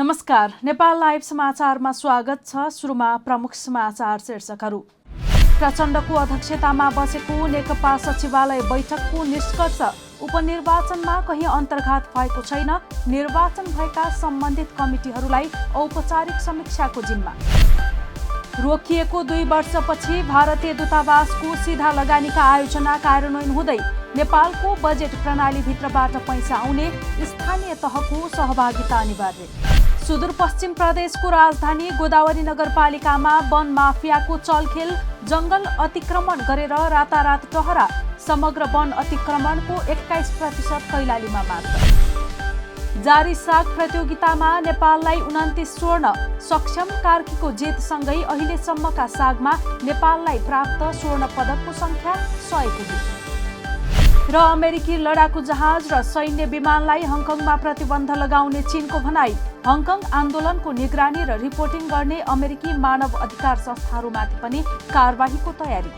नमस्कार, नेपाल लाइभ समाचारमा स्वागत छ। सुरुमा प्रमुख समाचार शीर्षकहरू। प्रचण्डको अध्यक्षतामा बसेको नेकपा सचिवालय बैठकको निष्कर्ष, उपनिर्वाचनमा कहीँ अन्तर्घात भएको छैन, निर्वाचन भएका सम्बन्धित कमिटीहरूलाई औपचारिक समीक्षाको जिम्मा। रोकिएको 2 वर्षपछि भारतीय दूतावासको सीधा लगानीका आयोजना कार्यान्वयन हुँदै, नेपालको बजेट प्रणालीभित्रबाट पैसा आउने, स्थानीय तहको सहभागिता अनिवार्य। सुदूरपश्चिम प्रदेशको राजधानी गोदावरी नगरपालिकामा वन माफियाको चलखेल, जंगल अतिक्रमण गरेर रातारात टहरा, समग्र वन अतिक्रमणको 21% कैलालीमा मात्र। जारी साग प्रतियोगितामा नेपाललाई 29 स्वर्ण, सक्षम कार्कीको जितसँगै अहिलेसम्मका सागमा नेपाललाई प्राप्त स्वर्ण पदकको संख्या 100 पुग्यो। र अमेरिकी लडाकु जहाज र सैन्य विमानलाई हङकङमा प्रतिबन्ध लगाउने चीनको भनाई, हङकङ आन्दोलनको निगरानी र रिपोर्टिङ गर्ने अमेरिकी मानव अधिकार संस्थाहरूमाथि पनि कारबाहीको तयारी।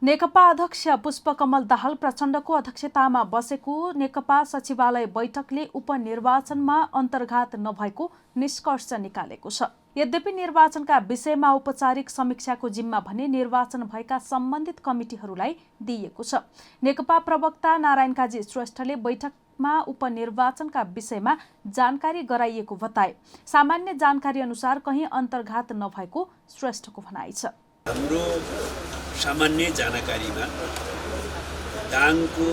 नेकपा अध्यक्ष पुष्पकमल दाहाल प्रचण्डको अध्यक्षतामा बसेको नेकपा सचिवालय बैठकले उपनिर्वाचनमा अन्तर्घात नभएको निष्कर्ष निकालेको छ। यद्यपि निर्वाचनका विषयमा औपचारिक समीक्षाको जिम्मा भने निर्वाचन भएका सम्बन्धित कमिटीहरूलाई दिइएको छ। नेकपा प्रवक्ता नारायण काजी श्रेष्ठले बैठकमा उपनिर्वाचनका विषयमा जानकारी गराइएको बताए। सामान्य जानकारी अनुसार कहीँ अन्तर्घात नभएको श्रेष्ठको भनाइ छ। हाम्रो सामान्य जानकारीमा दाङको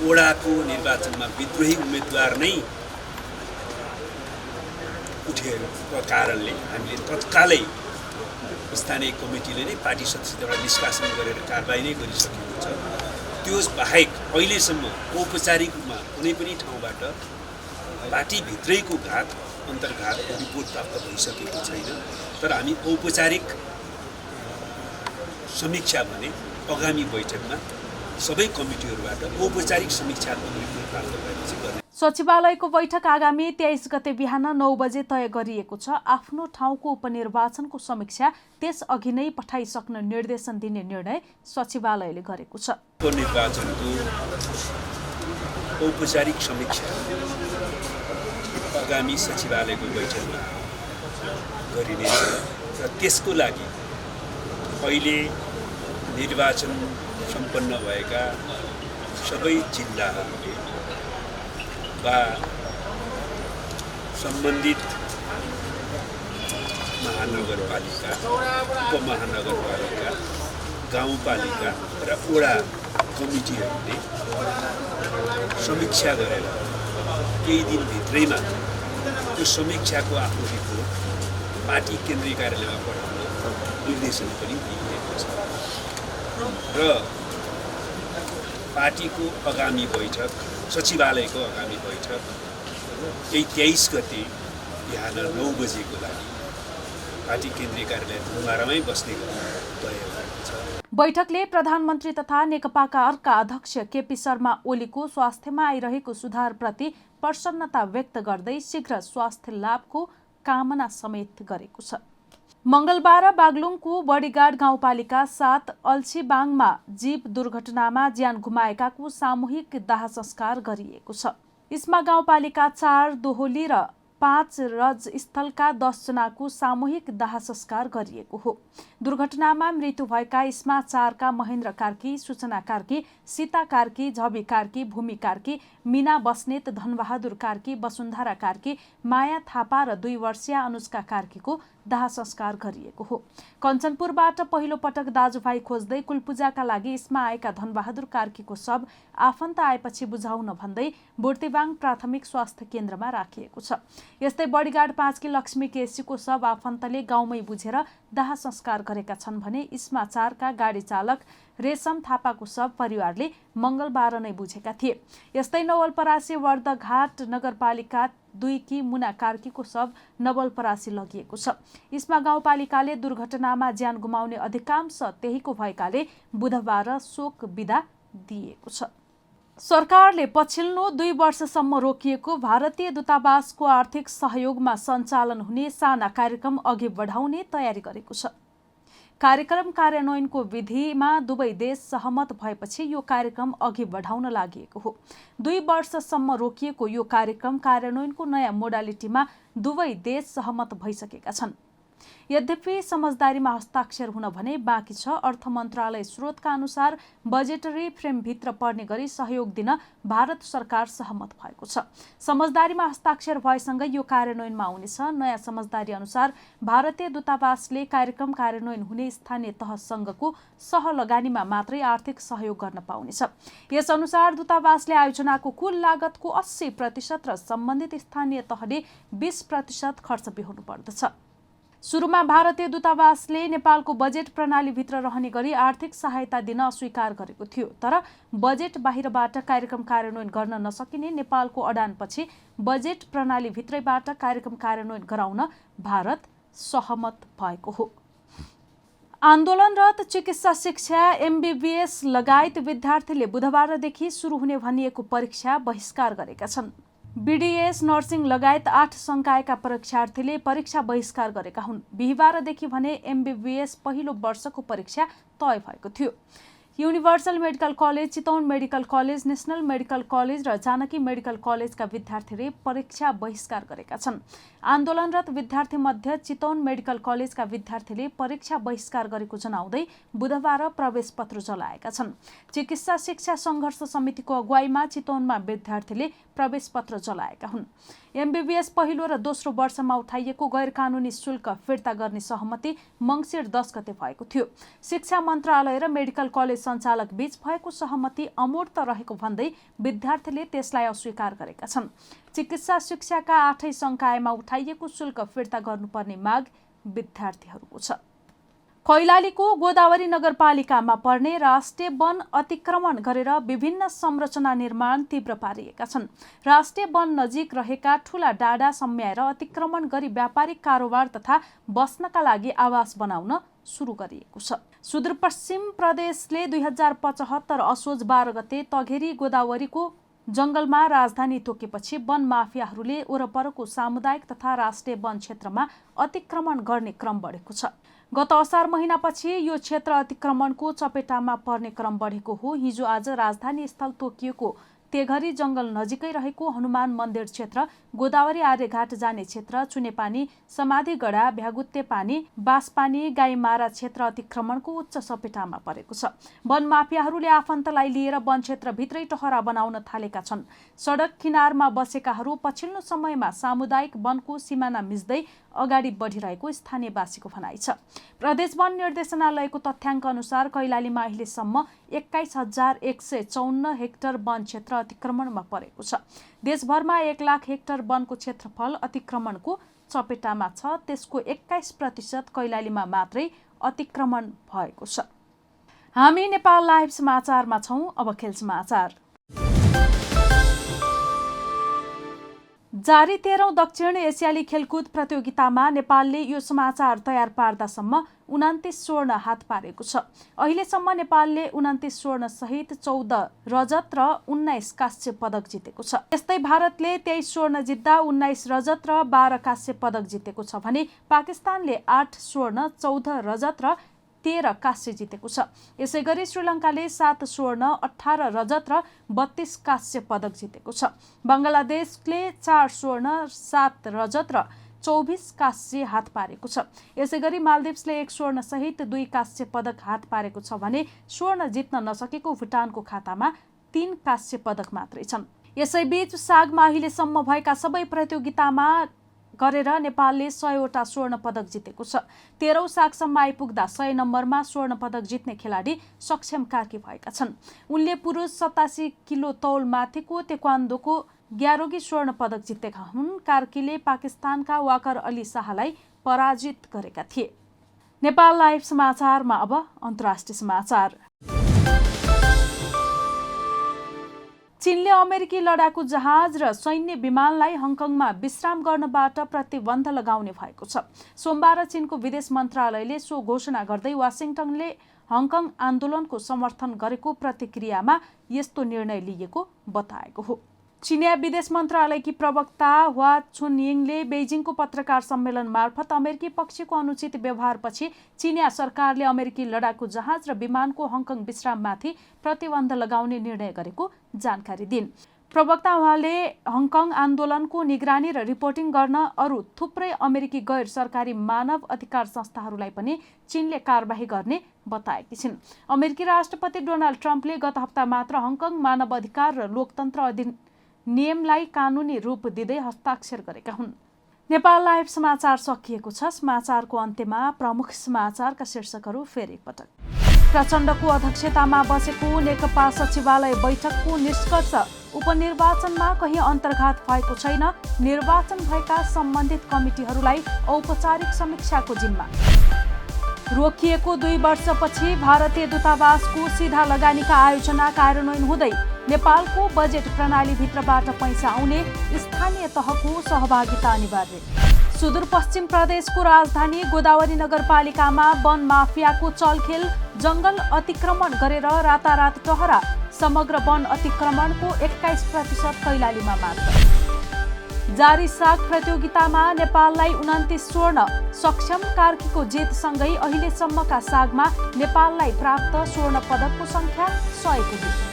ओडाको निर्वाचनमा विद्रोही उम्मेदवार नै उठेको कारणले हामीले तत्कालै स्थानीय कमिटीले नै पार्टी सदस्यबाट निष्कासन गरेर कारबाही नै गरिसकेको छ। त्यो बाहेक अहिलेसम्म औपचारिक रूपमा कुनै पनि ठाउँबाट पार्टीभित्रैको अन्तर्घातको रिपोर्ट प्राप्त भइसकेको छैन। तर हामी औपचारिक समीक्षा भने आगामी बैठकमा सबै कमिटीहरूबाट औपचारिक समीक्षात्मक रिपोर्ट प्राप्त भएपछि गर्ने। सचिवालयको बैठक आगामी 23 गते बिहान 9 बजे तय गरिएको छ। आफ्नो ठाउँको उपनिर्वाचनको समीक्षा त्यसअघि नै पठाइसक्न निर्देशन दिने निर्णय सचिवालयले गरेको छ। उपनिर्वाचनको औपचारिक समीक्षा आगामी सचिवालयको बैठकमा गरिनेछ र त्यसको लागि अहिले निर्वाचन सम्पन्न भएका सबै जिल्लाहरूले वा सम्बन्धित महानगरपालिका, उपमहानगरपालिका, गाउँपालिका र वडा कमिटीहरूले समीक्षा गरेर केही दिनभित्रैमा त्यो समीक्षाको आफ्नो रिपोर्ट पार्टी केन्द्रीय कार्यालयमा पठाउने निर्देशन पनि दिइएको छ। र पार्टीको आगामी बैठक, सचिवालयको आगामी बैठक 23 गते बिहान 9 बजेको लागि पार्टी केन्द्रीय कार्यालय धुमारामै बस्ने तय भएको छ। बैठकले प्रधानमन्त्री तथा नेकपाका अर्का अध्यक्ष केपी शर्मा ओलीको स्वास्थ्यमा आइरहेको सुधारप्रति प्रसन्नता व्यक्त गर्दै शीघ्र स्वास्थ्य लाभको कामना समेत गरेको छ। मंगलबार बागलुङको बडीगाड गाउँपालिका 7 अल्छीबाङमा जीव दुर्घटनामा ज्यान गुमाएकाको सामूहिक दाह संस्कार गरिएको छ। इस्मा गाउँपालिका 4 दोहोली र 5 रजस्थलका 10 जनाको सामूहिक दाह संस्कार गरिएको हो। दुर्घटनामा मृत्यु भएका इस्मा 4 का महेन्द्र कार्की, सूचना कार्की, सीता कार्की, झबी कार्की, भूमि कार्की, मीना बस्नेत, धनबहादुर कार्की, वसुन्धरा कार्की, माया थापा र 2 वर्षीय अनुष्का कार्कीको दाह संस्कार गरिएको हो। कञ्चनपुरबाट पहिलो पटक दाजुभाइ खोज्दै कुलपूजाका लागि इस्मा आएका धनबहादुर कार्कीको शव आफन्त आएपछि बुझाउन भन्दै बुर्तिबाङ प्राथमिक स्वास्थ्य केन्द्रमा राखिएको छ। यस्तै बडीगाड 5 की लक्ष्मी केसीको शव आफन्तले गाउँमै बुझेर दाह संस्कार गरेका छन् भने इस्मा 4 का गाडी चालक रेशम थापाको शव परिवारले मंगलबार नै बुझेका थिए। यस्तै नवलपरासी वर्धघाट नगरपालिका 2 की मुना कार्कीको शव नवलपरासी लगिएको छ। इस्मा गाउँपालिकाले दुर्घटनामा ज्यान गुमाउने अधिकांश त्यहीको भएकाले बुधबार शोक बिदा दिएको छ। सरकारले पछिल्लो 2 वर्षसम्म रोकिएको भारतीय दूतावासको आर्थिक सहयोगमा सञ्चालन हुने साना कार्यक्रम अघि बढाउने तयारी गरेको छ। कार्यक्रम कार्यान्वयनको विधिमा दुवै देश सहमत भएपछि यो कार्यक्रम अघि बढाउन लागि हो। 2 वर्षसम्म रोकिएको यो कार्यक्रम कार्यान्वयनको नयाँ मोडालिटीमा दुवै देश सहमत भइसकेका छन्। यद्यपि समझदारीमा हस्ताक्षर हुन भने बाँकी छ। अर्थ मन्त्रालय स्रोतका अनुसार बजेटरी फ्रेमभित्र पर्ने गरी सहयोग दिन भारत सरकार सहमत भएको छ। समझदारीमा हस्ताक्षर भएसँगै यो कार्यान्वयनमा आउनेछ। नयाँ समझदारी अनुसार भारतीय दूतावासले कार्यक्रम कार्यान्वयन हुने स्थानीय तहसँगको सहलगानीमा मात्रै आर्थिक सहयोग गर्न पाउनेछ। यस अनुसार दूतावासले आयोजनाको कुल लागतको 80% र सम्बन्धित स्थानीय तहले 20% खर्च बिहोर्नु पर्दछ। सुरुमा भारतीय दूतावासले नेपालको बजेट प्रणालीभित्र रहने गरी आर्थिक सहायता दिन अस्वीकार गरेको थियो। तर बजेट बाहिरबाट कार्यक्रम कार्यान्वयन गर्न नसकिने नेपालको अडानपछि बजेट प्रणालीभित्रैबाट कार्यक्रम कार्यान्वयन गराउन भारत सहमत भएको हो। आन्दोलनरत चिकित्सा शिक्षा MBBS लगायत विद्यार्थीले बुधबारदेखि सुरु हुने भनिएको परीक्षा बहिष्कार गरेका छन्। BDS नर्सिङ लगायत 8 संकायका परीक्षार्थीले परीक्षा बहिष्कार गरेका हुन्। बिहिबारदेखि भने MBBS पहिलो वर्षको परीक्षा तय भएको थियो। Universal medical college, Chitwan medical college, national medical college र जानकी मेडिकल कलेजका विद्यार्थीले परीक्षा बहिष्कार गरेका छन्। आन्दोलनरत विद्यार्थी मध्ये चितवन मेडिकल कलेजका विद्यार्थीले परीक्षा बहिष्कार गरेको जनाउँदै बुधबार प्रवेश पत्र जलाएका छन्। चिकित्सा शिक्षा सङ्घर्ष समितिको अगुवाईमा चितवनमा विद्यार्थीले प्रवेश पत्र जलाएका हुन्। MBBS पहिलो र दोस्रो वर्षमा उठाइएको गैर कानुनी शुल्क फिर्ता गर्ने सहमति मङ्सिर 10 गते भएको थियो। शिक्षा मन्त्रालय र मेडिकल कलेज सञ्चालक बीच भएको सहमति अमूर्त रहेको भन्दै विद्यार्थीले त्यसलाई अस्वीकार गरेका छन्। चिकित्सा शिक्षाका 8 संकायमा उठाइएको शुल्क फिर्ता गर्नुपर्ने माग विद्यार्थीहरूको छ। कैलालीको गोदावरी नगरपालिकामा पर्ने राष्ट्रिय वन अतिक्रमण गरेर विभिन्न संरचना निर्माण तीव्र पारिएका छन्। राष्ट्रिय वन नजिक रहेका ठूला डाँडा सम्याएर अतिक्रमण गरी व्यापारिक कारोबार तथा बस्नका लागि आवास बनाउन सुरु गरिएको छ। सुदूरपश्चिम प्रदेशले 2075 असोज 12 गते तघेरी गोदावरीको जंगलमा राजधानी तोकेपछि वन माफियाहरूले वरपरको सामुदायिक तथा राष्ट्रिय वन क्षेत्रमा अतिक्रमण गर्ने क्रम बढेको छ। गत असार महिनापछि यो क्षेत्र अतिक्रमणको चपेटामा पर्ने क्रम बढेको हो। हिजो आज राजधानी स्थल तोकिएको तेघरी जंगल नजिकै रहेको हनुमान मन्दिर क्षेत्र, गोदावरी आर्यघाट जाने क्षेत्र, चुनेपानी, समाधिगढा, भ्यागुत्ते पानी, बासपानी, गाईमारा क्षेत्र अतिक्रमणको उच्च चपेटामा परेको छ। वन माफियाहरूले आफन्तलाई लिएर वन क्षेत्रभित्रै टहरा बनाउन थालेका छन्। सडक किनारमा बसेकाहरू पछिल्लो समयमा सामुदायिक वनको सिमाना मिच्दै अगाडि बढिरहेको स्थानीयवासीको भनाइ छ। प्रदेश वन निर्देशनालयको तथ्याङ्क अनुसार कैलालीमा अहिलेसम्म 21,154 हेक्टर वन क्षेत्र अतिक्रमणमा परेको छ। देशभरमा 1 लाख हेक्टर वनको क्षेत्रफल अतिक्रमणको चपेटामा छ। त्यसको 21% कैलालीमा मात्रै अतिक्रमण भएको छ। हामी नेपाल लाइभ समाचारमा छौं। अब खेल समाचार। जारी 13औं दक्षिण एसियाली खेलकुद प्रतियोगितामा नेपालले यो समाचार तयार पार्दासम्म 29 स्वर्ण हात पारेको छ। अहिलेसम्म नेपालले 29 स्वर्ण सहित 14 रजत र 19 कांस्य पदक जितेको छ। यस्तै भारतले 23 स्वर्ण जित्दा 19 रजत र 12 कांस्य पदक जितेको छ भने पाकिस्तानले 8 स्वर्ण, 14 रजत र 13 कांस्य जितेको छ। यसैगरी श्रीलङ्काले 7 स्वर्ण, 18 रजत र 32 कांस्य पदक जितेको छ। बंगलादेशले 4 स्वर्ण, 7 रजत र 24 कांस्य हात पारेको छ। यसैगरी मालदिप्सले 1 स्वर्ण सहित 2 कांस्य पदक हात पारेको छ भने स्वर्ण जित्न नसकेको भुटानको खातामा 3 कांस्य पदक मात्रै छन्। यसैबीच सागमा अहिलेसम्म भएका सबै प्रतियोगितामा गरेर नेपालले 100वटा स्वर्ण पदक जितेको छ। 13औं सागसम्म आइपुग्दा 100 नम्बरमा स्वर्ण पदक जित्ने खेलाडी सक्षम कार्की भएका छन्। उनले पुरुष 87 किलो तौल माथिको तेक्वान्दोको 11औं स्वर्ण पदक जितेका हुन्। कार्कीले पाकिस्तानका वाकर अली शाहलाई पराजित गरेका थिए। नेपाल लाइभ समाचारमा अब अन्तर्राष्ट्रिय समाचार। चीनले अमेरिकी लडाकु जहाज र सैन्य विमानलाई हङकङमा विश्राम गर्नबाट प्रतिबन्ध लगाउने भएको छ। सोमबार चीनको विदेश मन्त्रालयले सो घोषणा गर्दै वाशिंटनले हङकङ आन्दोलनको समर्थन गरेको प्रतिक्रियामा यस्तो निर्णय लिएको बताएको हो। चिनिया विदेश मन्त्रालयकी प्रवक्ता हुआ चुनयिङले बेइजिङको पत्रकार सम्मेलन मार्फत अमेरिकी पक्षको अनुचित व्यवहारपछि चिनिया सरकारले अमेरिकी लडाकु जहाज र विमानको हङकङ विश्राममाथि प्रतिबन्ध लगाउने निर्णय गरेको जानकारी दिइन्। प्रवक्ता उहाँले हङकङ आन्दोलनको निगरानी र रिपोर्टिङ गर्न अरू थुप्रै अमेरिकी गैर सरकारी मानव अधिकार संस्थाहरूलाई पनि चीनले कारबाही गर्ने बताएकी छिन्। अमेरिकी राष्ट्रपति डोनाल्ड ट्रम्पले गत हप्ता मात्र हङकङ मानव अधिकार र लोकतन्त्र अधिनियमलाई कानुनी रूप दिँदै हस्ताक्षर गरेका हुन्। नेपाल लाइभ समाचार सकिएको छ। समाचारको अन्त्यमा प्रमुख समाचारका शीर्षकहरू फेरि एकपटक। प्रचण्डको अध्यक्षतामा बसेको नेकपा सचिवालय बैठकको निष्कर्ष उपनिर्वाचनमा कहीँ अन्तर्घात भएको छैन। निर्वाचन भएका सम्बन्धित कमिटीहरूलाई औपचारिक समीक्षाको जिम्मा। रोकिएको 2 वर्षपछि भारतीय दूतावासको सीधा लगानीका आयोजना कार्यान्वयन हुँदै नेपालको बजेट प्रणालीभित्रबाट पैसा आउने स्थानीय तहको सहभागिता अनिवार्य। सुदूरपश्चिम प्रदेशको राजधानी गोदावरी नगरपालिकामा वन माफियाको चलखेल, जंगल अतिक्रमण गरेर रातारात टहरा। समग्र वन अतिक्रमणको 21% कैलालीमा मात्र। जारी साग प्रतियोगितामा नेपाललाई 29 स्वर्ण, सक्षम कार्कीको जितसँगै अहिलेसम्मका सागमा नेपाललाई प्राप्त स्वर्ण पदकको संख्या 100 पुग्यो।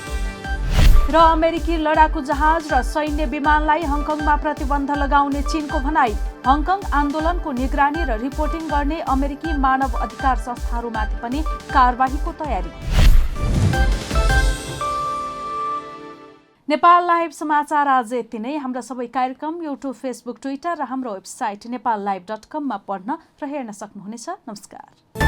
र अमेरिकी लडाकु जहाज र सैन्य विमानलाई हङकङमा प्रतिबन्ध लगाउने चीनको भनाई। हङकङ आन्दोलनको निगरानी र रिपोर्टिङ गर्ने अमेरिकी मानव अधिकार संस्थाहरूमाथि पनि कारबाहीको तयारी। नेपाल लाइभ समाचार आज यति नै। हाम्रा सबै कार्यक्रम युट्युब, फेसबुक, ट्विटर र हाम्रो वेबसाइट नेपाललाइभ.com मा पढ्न र हेर्न सक्नुहुनेछ। नमस्कार।